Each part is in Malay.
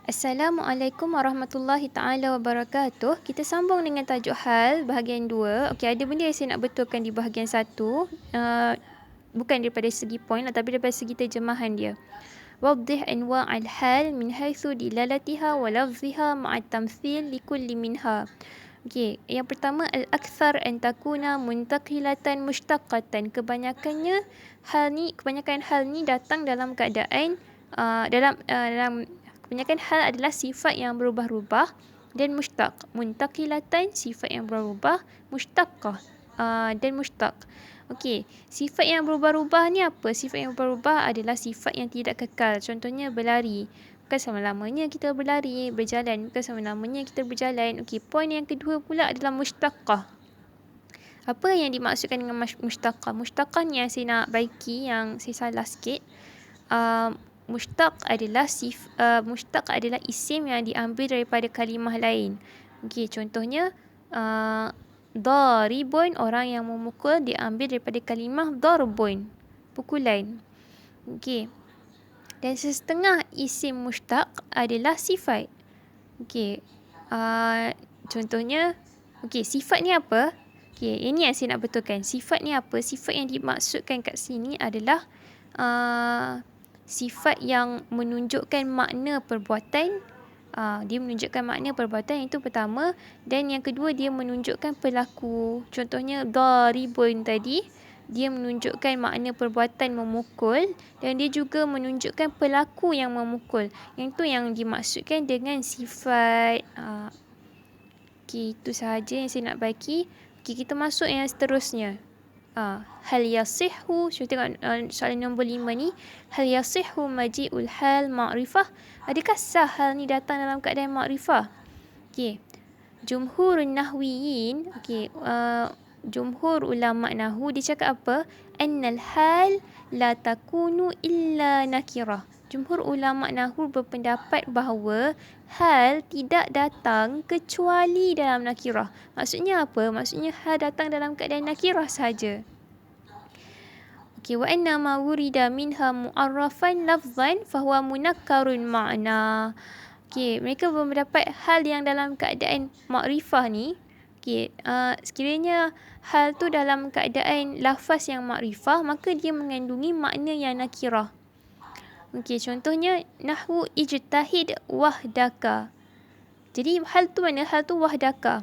Assalamualaikum warahmatullahi taala wabarakatuh. Kita sambung dengan tajuk hal bahagian 2. Okey, ada benda yang saya nak betulkan di bahagian 1. Bukan daripada segi point tapi daripada segi terjemahan dia. Waddih anwa' al-hal min haitsu dilalatiha wa lafziha ma'a tamthil likulli minha. Okey, yang pertama al-akthar an takuna muntaqilatan mushtaqatan. Kebanyakan hal ni datang dalam keadaan dalam kebanyakan hal adalah sifat yang berubah-ubah dan mushtaq. Muntaqilatan sifat yang berubah, mushtaqah dan mushtaq. Okey, sifat yang berubah-ubah ni apa? Sifat yang berubah adalah sifat yang tidak kekal. Contohnya berlari. Bukan selama-lamanya kita berlari, berjalan. Bukan selama-lamanya kita berjalan. Okey, poin yang kedua pula adalah mushtaqah. Apa yang dimaksudkan dengan mushtaqah? Mushtaqah ni yang saya nak baiki, yang saya salah sikit. Mushtaq adalah isim yang diambil daripada kalimah lain. Okey, contohnya daribun, orang yang memukul, diambil daripada kalimah darbun, pukulan. Okey. Dan setengah isim mushtaq adalah sifat. Okey. Contohnya, sifat ni apa? Okey, ini yang saya nak betulkan. Sifat ni apa? Sifat yang dimaksudkan kat sini adalah sifat yang menunjukkan makna perbuatan. Dia menunjukkan makna perbuatan, itu pertama. Dan yang kedua, dia menunjukkan pelaku. Contohnya daribun tadi, dia menunjukkan makna perbuatan memukul, dan dia juga menunjukkan pelaku yang memukul. Yang tu yang dimaksudkan dengan sifat. Okey, itu sahaja yang saya nak bagi. Okey, kita masuk yang seterusnya. Hal yasihhu, cuba tengok soalan nombor 5 ni. Hal yasihhu maji'ul hal ma'rifah. Adakah sah hal ni datang dalam keadaan ma'rifah? Okey. Jumhurun nahwiyin, jumhur ulama nahwu dia cakap apa? Annal hal la takunu illa nakirah. Jumhur ulama nahwu berpendapat bahawa hal tidak datang kecuali dalam nakirah. Maksudnya apa? Maksudnya hal datang dalam keadaan nakirah saja. Okey, wa anna ma wurida minha mu'arrafan lafzan fahuwa munakkarun ma'na. Okey, mereka berpendapat hal yang dalam keadaan makrifah ni, sekiranya hal tu dalam keadaan lafaz yang makrifah, maka dia mengandungi makna yang nakirah. Okey, contohnya nahwu ijtahid wahdaka. Jadi hal tu mana? Hal tu wahdaka.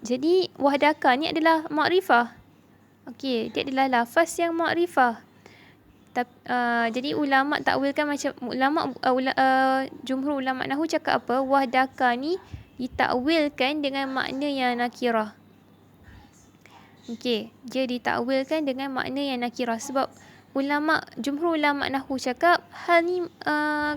Jadi wahdaka ni adalah makrifah. Okey, dia adalah lafaz yang makrifah. Jadi ulama takwilkan macam jumhur ulama nahwu cakap apa? Wahdaka ni ditakwilkan dengan makna yang nakirah. Okey, dia ditakwilkan dengan makna yang nakirah sebab jumhur ulama nahwu cakap hal ni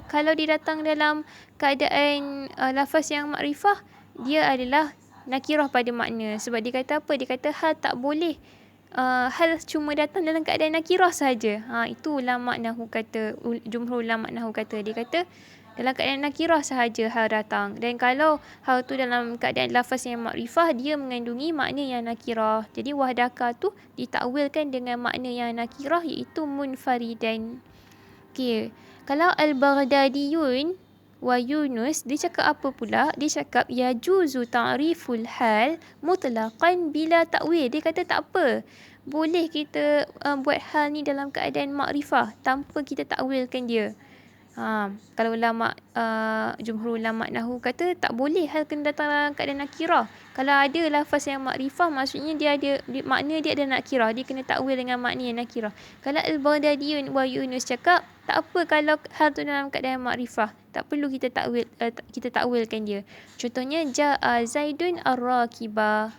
kalau dia datang dalam keadaan lafaz yang makrifah, dia adalah nakirah pada makna. Sebab dia kata apa? Dia kata hal tak boleh hal cuma datang dalam keadaan nakirah saja. Itu ulama nahwu kata, jumhur ulama nahwu kata. Dia kata dalam keadaan nakirah sahaja hal datang. Dan kalau hal tu dalam keadaan lafaz yang makrifah, dia mengandungi makna yang nakirah. Jadi wahdaka tu ditakwilkan dengan makna yang nakirah, iaitu munfaridan. Okey, kalau al-Baghdadiyun wa Yunus, dia cakap apa pula? Dia cakap yajuzu ta'riful hal mutlaqan bila ta'wil. Dia kata tak apa, boleh kita buat hal ni dalam keadaan makrifah tanpa kita takwilkan dia. Kalau jumhur ulama nahwu kata tak boleh hal kena datang dalam keadaan nakirah. Kalau ada lafaz yang makrifah, maksudnya makna dia ada nakirah, dia kena takwil dengan makna yang nakirah. Kalau al-Baghdadiyun wa Yunus cakap tak apa kalau hal tu dalam keadaan makrifah, tak perlu kita takwilkan dia. Contohnya ja'a Zaidun ar-rakibah.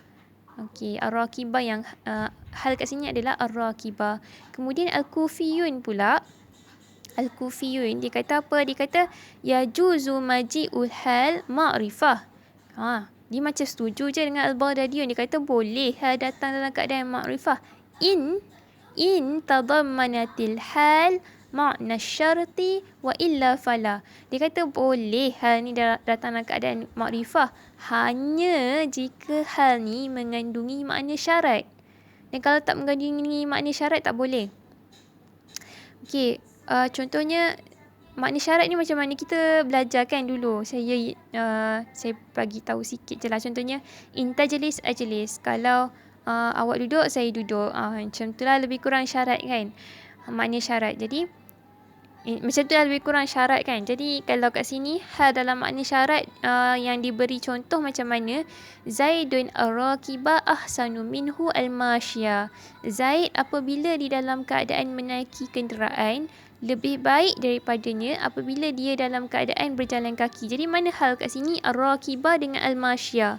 Okey, ar-rakibah yang hal kat sini adalah ar-rakibah. Kemudian al-Kufiyun pula, al-Kufiyun dia kata apa? Dia kata yajuzu maji'ul hal ma'rifah. Dia macam setuju je dengan al-Baghdadiyun. Dia kata boleh hal datang dalam keadaan ma'rifah in tadammanatil hal ma'na syarti wa illa fala. Dia kata boleh hal ni datang dalam keadaan makrifah hanya jika hal ni mengandungi makna syarat. Dan kalau tak mengandungi makna syarat, tak boleh. Okey, contohnya makna syarat ni macam mana kita belajar kan dulu. Saya bagi tahu sikit je lah. Contohnya, in tajlis ajlis. Kalau awak duduk, saya duduk. Macam tu lah lebih kurang syarat kan. Makna syarat. Jadi, macam tu lah lebih kurang syarat kan. Jadi, kalau kat sini, hal dalam makna syarat yang diberi contoh macam mana. Zaidun ar-rakiba ahsanu minhu al-mashya. Zaid apabila di dalam keadaan menaiki kenderaan, lebih baik daripadanya apabila dia dalam keadaan berjalan kaki. Jadi mana hal kat sini ar-rakiba dengan al-mashya?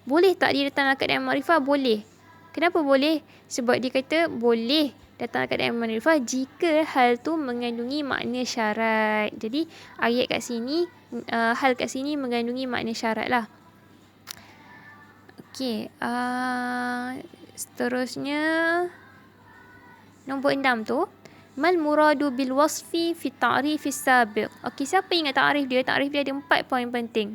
Boleh tak dia datang dalam keadaan makrifah? Boleh. Kenapa boleh? Sebab dia kata boleh datang dalam keadaan makrifah jika hal tu mengandungi makna syarat. Jadi ayat kat sini, hal kat sini mengandungi makna syarat lah. Okey, seterusnya nombor 6 tu, mal muradu bil wasfi fi ta'rif as-sabiq. Okey, siapa ingat ta'rif dia? Ta'rif dia ada 4 poin penting.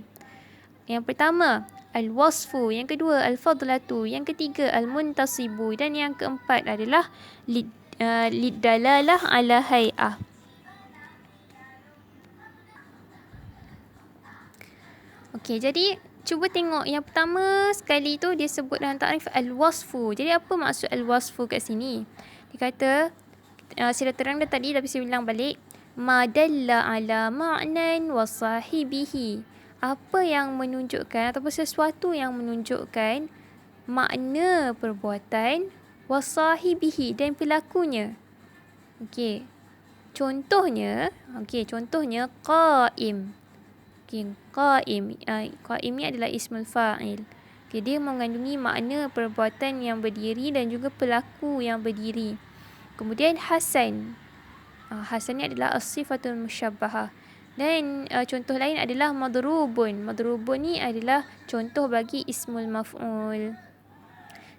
Yang pertama, al-wasfu. Yang kedua, al-fadlatu. Yang ketiga, al-muntasibu. Dan yang keempat adalah lid-dalalah ala hay'ah. Okey, jadi cuba tengok yang pertama sekali tu dia sebut dalam ta'rif al-wasfu. Jadi apa maksud al-wasfu kat sini? Dia kata, saya dah terang dah tadi tapi saya ulang balik. Ma dalla ala ma'nan wa sahibihi. Apa yang menunjukkan ataupun sesuatu yang menunjukkan makna perbuatan wa sahibihi dan pelakunya. Okey. Contohnya qaim. Okey, qaim. Qaim ni adalah ismul fa'il. Okay, dia mengandungi makna perbuatan yang berdiri dan juga pelaku yang berdiri. Kemudian Hasan. Hasan ni adalah as-sifatul musyabbahah. Dan contoh lain adalah madrubun. Madrubun ni adalah contoh bagi ismul maf'ul.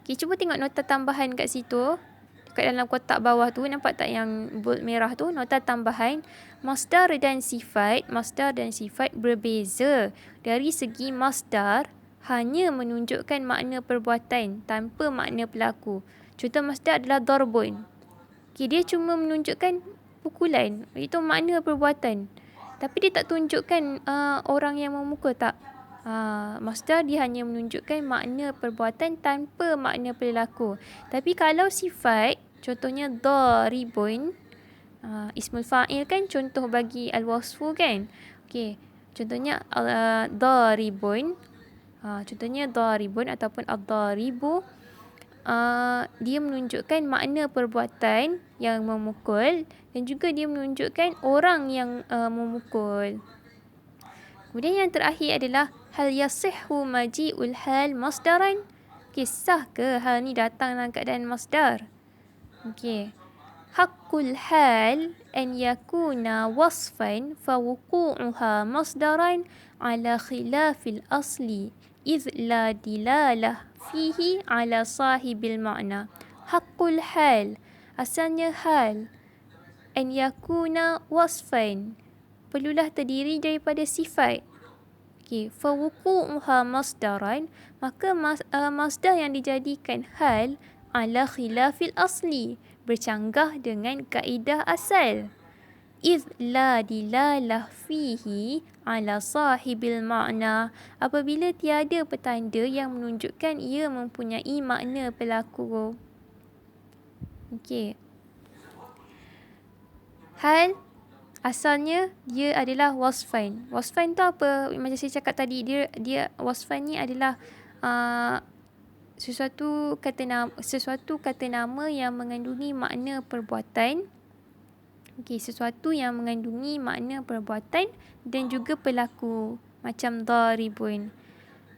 Okay, cuba tengok nota tambahan kat situ. Dekat dalam kotak bawah tu, nampak tak yang bold merah tu? Nota tambahan. Masdar dan sifat berbeza. Dari segi masdar, hanya menunjukkan makna perbuatan tanpa makna pelaku. Contoh masdar adalah darbun. Okay, dia cuma menunjukkan pukulan. Itu makna perbuatan. Tapi dia tak tunjukkan orang yang memukul, tak. Masdar dia hanya menunjukkan makna perbuatan tanpa makna pelaku. Tapi kalau sifat, contohnya daribun, ismul fa'il kan contoh bagi al-wasfu kan. Okey, contohnya daribun. Contohnya daribun ataupun ad-daribu. Dia menunjukkan makna perbuatan yang memukul dan juga dia menunjukkan orang yang memukul. Kemudian yang terakhir adalah hal yasihhu maji'ul hal masdaran. Kisah ke hal ni datang dalam keadaan masdar? Okey. Haqqul hal an yakuna wasfan fa wuqu'uha masdaran ala khilafil asli idh la dilalah fihi ala sahibil ma'na. Haqqul hal, asalnya hal, an yakuna wasfan, perlulah terdiri daripada sifat. Okey, fa wuqu'uha masdaran, maka masdar yang dijadikan hal ala khilafil asli, bercanggah dengan kaedah asal. Idh la dilalah fihi ala sahibil ma'na, apabila tiada petanda yang menunjukkan ia mempunyai makna pelaku. Okey. Hal asalnya dia adalah wasfan. Wasfan tu apa? Macam saya cakap tadi, dia wasfan ni adalah sesuatu kata nama yang mengandungi makna perbuatan. Okey, sesuatu yang mengandungi makna perbuatan dan juga pelaku, macam daribun.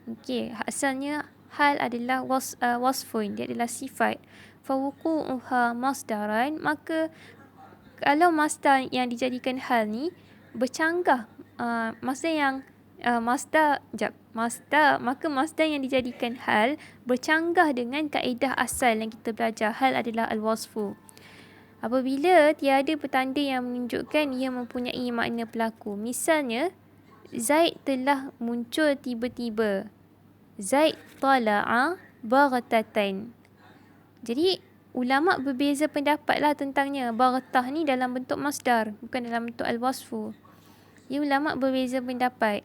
Okey, asalnya hal adalah wasfun, dia adalah sifat. Fa wuqu'uha masdaran, maka kalau masdar yang dijadikan hal ni bercanggah, maka masdar yang dijadikan hal bercanggah dengan kaedah asal yang kita belajar. Hal adalah al-wasfu. Apabila tiada petanda yang menunjukkan ia mempunyai makna pelaku. Misalnya, Zaid telah muncul tiba-tiba. Zaid tala'a baghtatan. Jadi, ulama berbeza pendapat lah tentangnya. Baghtah ni dalam bentuk masdar, bukan dalam bentuk al-wasfu. Ulama berbeza pendapat.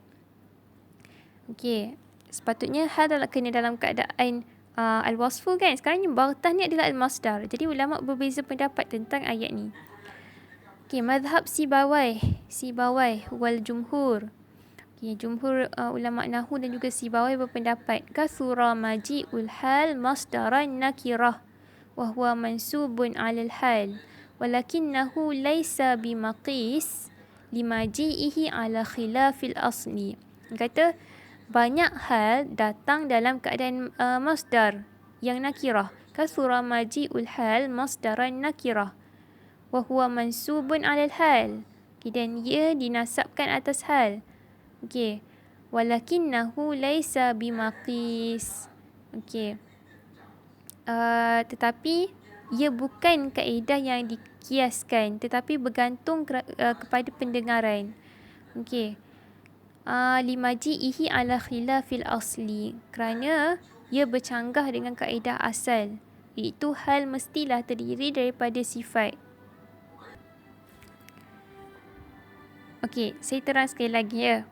Okey, sepatutnya hal kena dalam keadaan al-wasfu kan. Sekarang ni baghtah ni adalah al-masdar. Jadi ulama berbeza pendapat tentang ayat ni. Okey, mazhab Sibawai wal jumhur. Okey, jumhur ulama nahwu dan juga Sibawai berpendapat kathura maji'ul hal masdaran nakirah wa huwa mansubun 'alal hal walakinnahu laysa bimaqis limaji'ihi 'ala khilafil asli. Kata banyak hal datang dalam keadaan masdar yang nakirah. Kathura maji'ul hal masdaran nakirah wa huwa mansubun 'alal hal. Dan ia dinasabkan atas hal. Okey. Walakinnahu laysa bimaqis. Okey. Tetapi ia bukan kaedah yang dikiaskan, tetapi bergantung kepada pendengaran. Okey. Limaji'ihi ala khilafil asli, kerana ia bercanggah dengan kaedah asal, iaitu hal mestilah terdiri daripada sifat. Okey, saya terang sekali lagi ya.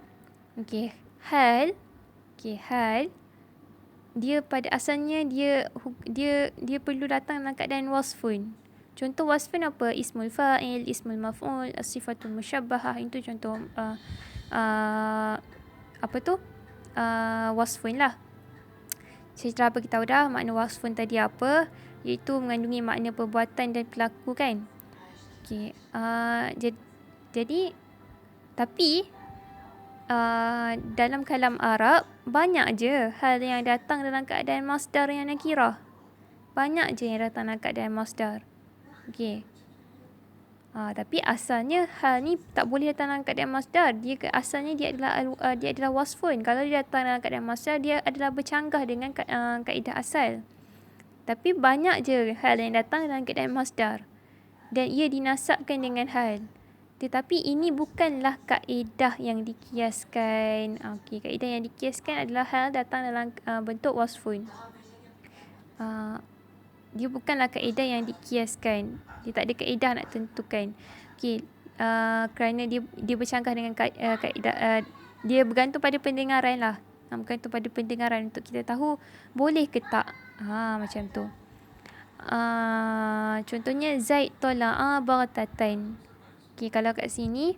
Okey, hal dia pada asalnya dia perlu datang dalam keadaan wasfun. Contoh wasfun apa? Ismul fa'il, ismul maf'ul, as-sifatul musyabbahah. Itu contoh wasfun lah. Saya telah beritahu dah makna wasfun tadi apa, iaitu mengandungi makna perbuatan dan pelaku kan. Okey, jadi tapi dalam kalam Arab banyak je hal yang datang dalam keadaan masdar yang nakirah. Banyak je yang datang dalam keadaan masdar. Okey. Tapi asalnya hal ni tak boleh datang dalam keadaan masdar. Asalnya dia adalah wasfun. Kalau dia datang dalam keadaan masdar, dia adalah bercanggah dengan kaedah asal. Tapi banyak je hal yang datang dalam keadaan masdar dan ia dinasabkan dengan hal. Tetapi ini bukanlah kaedah yang dikiaskan. Okey, kaedah yang dikiaskan adalah hal datang dalam bentuk wasfun. Dia bukanlah kaedah yang dikiaskan. Dia tak ada kaedah nak tentukan. Okey, kerana dia bercanggah dengan kaedah, dia bergantung pada pendengaran lah. Bergantung pada pendengaran untuk kita tahu boleh ke tak. Macam tu. Contohnya Zaid tala'a baghtatan. Okey, kalau kat sini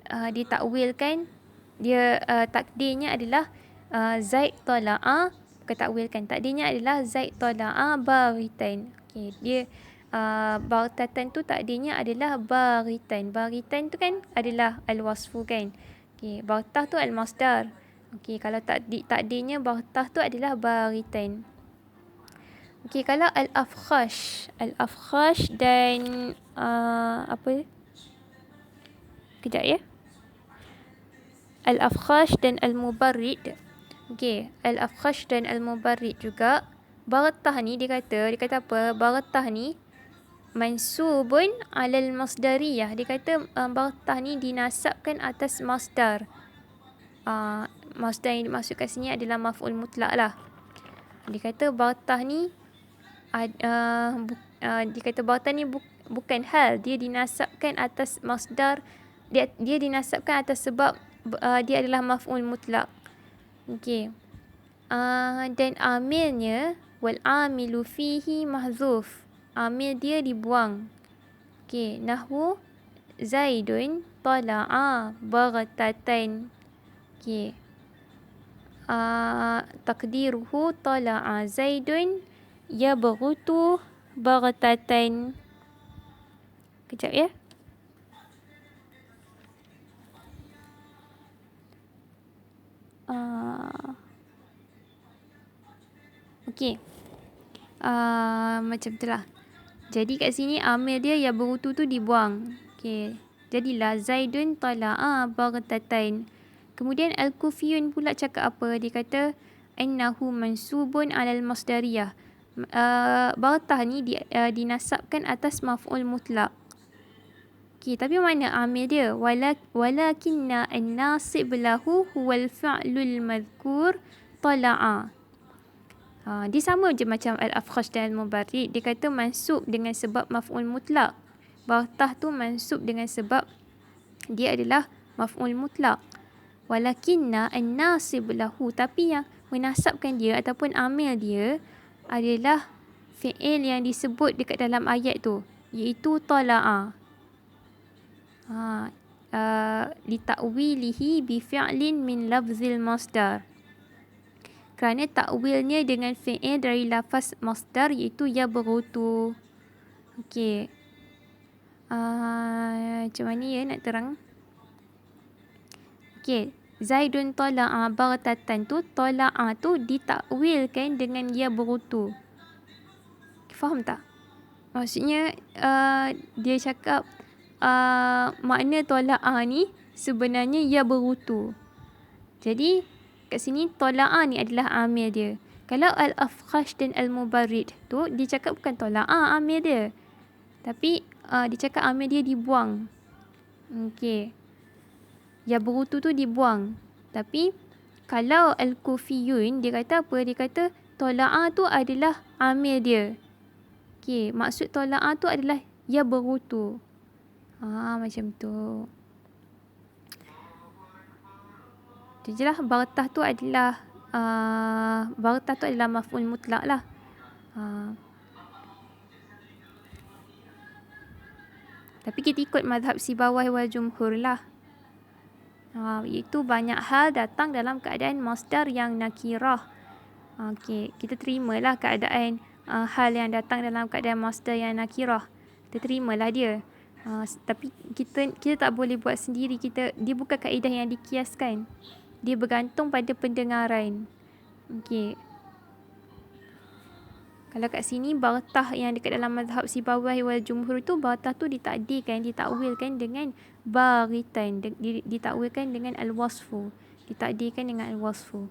dia takwilkan, dia takdirnya adalah Zaid tala'a, bukan takwilkan, takdirnya adalah Zaid tala'a baghitan. Okey, dia baghtatan tu takdirnya adalah baghitan. Baghitan tu kan adalah al-wasfu kan. Okey, baghtah tu al-masdar. Okey, kalau takdirnya baghtah tu adalah baghitan. Okey, kalau al-afkhash dan kejap ya. Al-afkhash dan al-mubarrid. Okey, al-afkhash dan al-mubarrid juga. Baghtah ni dia kata apa? Baghtah ni mansubun alal masdariyah. Dia kata baghtah ni dinasabkan atas masdar. Masdar yang dimaksudkan sini adalah maf'ul mutlak lah. Dia kata baghtah ni dia kata baghtah ni bukan hal, dia dinasabkan atas masdar. Dia dinasabkan atas sebab dia adalah maf'ul mutlak. Okey. Dan amilnya wal amilu fihi mahzuf. Amil dia dibuang. Okey, nahwu Zaidun tala'a baghtatan. Okey. Taqdiruhu tala'a Zaidun yabghutu baghtatan. Kejap ya. Okey. Macam itulah. Jadi kat sini amil dia yang berutu tu dibuang. Okey. Jadilah Zaidun tala'a baghtatan. Kemudian Al-Kufiyun pula cakap apa? Dia kata innahu mansubun 'alal masdariyah. Baghtah ni dinasabkan atas maf'ul mutlak. Okey, tapi mana amil dia? Walakinna an-nasib lahu huwal fa'lul madhkur tala'a. Dia sama je macam al-afkhash dan al-mubarrid. Dia kata mansub dengan sebab maf'ul mutlak. Baghtah tu mansub dengan sebab dia adalah maf'ul mutlak. Walakinna an-nasib lahu, tapi yang menasabkan dia ataupun amil dia adalah fi'il yang disebut dekat dalam ayat tu, iaitu tala'a. Lita'wilihi bi fi'lin min lafzil masdar. Kerana takwilnya dengan fi'il dari lafaz masdar, iaitu yabghutu. Okey. Macam mana ya nak terang? Okey. Zaidun tala'a baghtatan tu, tala'a tu ditakwilkan dengan yabghutu. Faham tak? Maksudnya dia cakap makna tala'a ni sebenarnya yabghutu. Jadi kat sini tala'a ni adalah amil dia. Kalau al-afkhash dan al-mubarrid tu, dia cakap bukan tala'a amil dia, tapi dia cakap amil dia dibuang. Okey. Yabghutu tu dibuang. Tapi kalau al-kufiyun, dia kata apa? Dia kata tala'a tu adalah amil dia. Okey, maksud tala'a tu adalah yabghutu. Macam tu. Itu je lah. Baghtah tu adalah maf'ul mutlak lah. Tapi kita ikut mazhab Sibawayh wal jumhur lah. Iaitu banyak hal datang dalam keadaan masdar yang nakirah. Okey, kita terimalah keadaan hal yang datang dalam keadaan masdar yang nakirah. Kita terimalah dia. Tapi kita tak boleh buat sendiri. Dia bukan kaedah yang dikiaskan. Dia bergantung pada pendengaran. Okey. Kalau kat sini baghtah yang dekat dalam mazhab Sibawayh wal jumhur tu, baghtah tu ditakdirkan, ditakwilkan dengan baghitan, ditakwilkan dengan al-wasfu, ditakdirkan dengan al-wasfu.